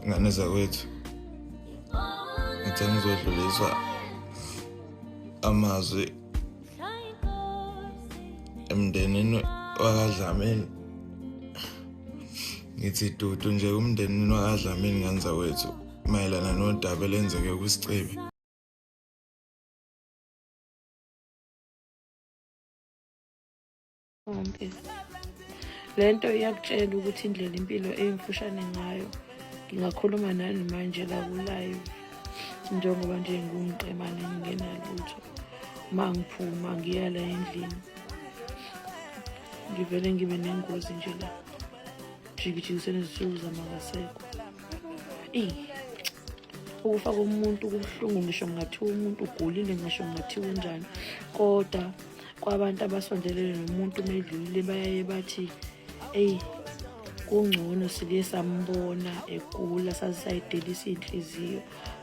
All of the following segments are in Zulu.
ngane zakwethu ngithe ngizodlulisa amazwi emndenini wakaDlamini. Ngithi dudu nje umndenini wakaDlamini ngane zakwethu mayelana nodaba elenzeke kuSicibi. Lento iyakutshela ukuthi indlela impilo eyimfushane ngayo. Ngingakhuluma nani manje la ku-live njengoba nje ngumqemane ngingenalutho. Uma ngiphuma ngiya la endlini ngivele ngibe nengozi nje la jikijikiseni izisuku zamakasekho. Ukufa komuntu kubuhlungu, ngisho ngathiwa umuntu ugulile, ngisho ngathiwa unjani, kodwa kwabantu abasondelene nomuntu medlulile bayaye bathi kungcono sike sambona egula, sazisayidelisa iy'nhliziyo,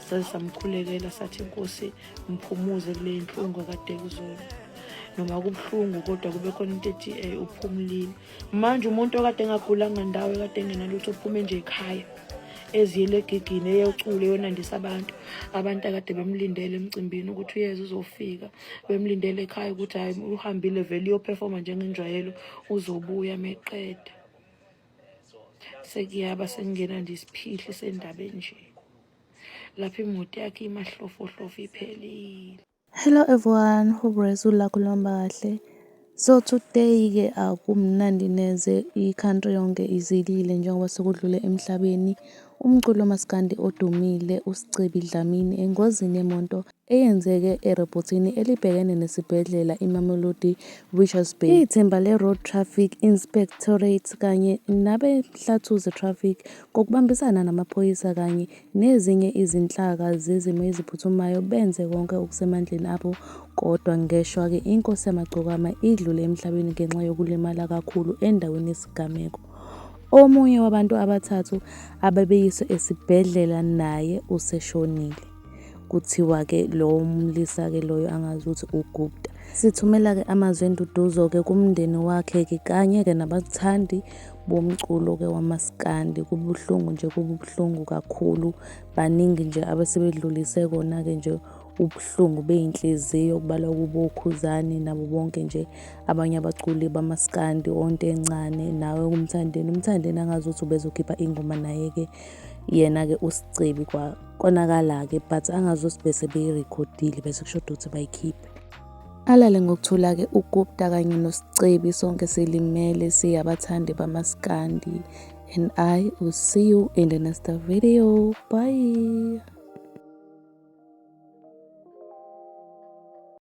sazisamkhulekela sathi Nkosi mphumuze kule inhlungu akade kuzona. Noma kubuhlungu kodwa kube khona into ethi uphumulile. Manje umuntu okade engagulanga ndawo, ekade engenalutho, uphume nje ekhaya eziyele egigini eyocula eyonandisa abantu akade bemlindele emcimbini ukuthi uyeze uzofika, bemlindele ekhaya ukuthi hayi uhambile vele uyoperforma njengenjwayelo uzobuya meqeda. Sekuyaba sekungena nje isiphihli sendaba nje lapho imoto yakhe imahlofohlofo iphelile. Hello everyone, hope rezulu lakho luhamba kahle. So today akumnandi neze, i-country yonke izilile njengoba sekudlule emhlabeni umculo maskandi odumile uSicibi Dlamini engozini yemoto eyenzeke erobhotini elibhekene nesibhedlela iMamelodi Richards Bay. Ithimba le-Road Traffic Inspectorate kanye nabeHlathuze Traffic kokubambisana namaphoyisa kanye nezinye izinhlaka zezimo eziphuthumayo benze konke okusemandleni abo, kodwa ngeshwa-ke inkosi yamagcokama idlule emhlabeni ngenxa yokulimala kakhulu endaweni yesigameko. Omunye wabantu abathathu ababeyiswe esibhedlela naye useshonile. Kuthiwa-ke lo mlisa-ke loyo angazi ukuthi uGupta. Sithumela-ke amazwi enduduzo-ke kumndeni wakhe-ke kanye-ke nabathandi bomculo-ke wamaskandi. Kubuhlungu nje, kubuhlungu kakhulu. Baningi nje abasebedlulise kona-ke nje ubuhlungu bey'nhliziyo kubalwa kubo Khuzani nabo bonke nje abanye abaculi bamaskandi, onto encane nawe umthandeni angazi ukuthi ubezokhipha ingoma naye-ke yena-ke uSicibi konakala-ke but angazi ukuthi bese beyirekhodile bese kushoda ukuthi bayikhiphe. Alale ngokuthula-ke uGupta kanye noSicibi sonke silimele siyabathandi bamaskandi, and I will see you in the next video. Bye.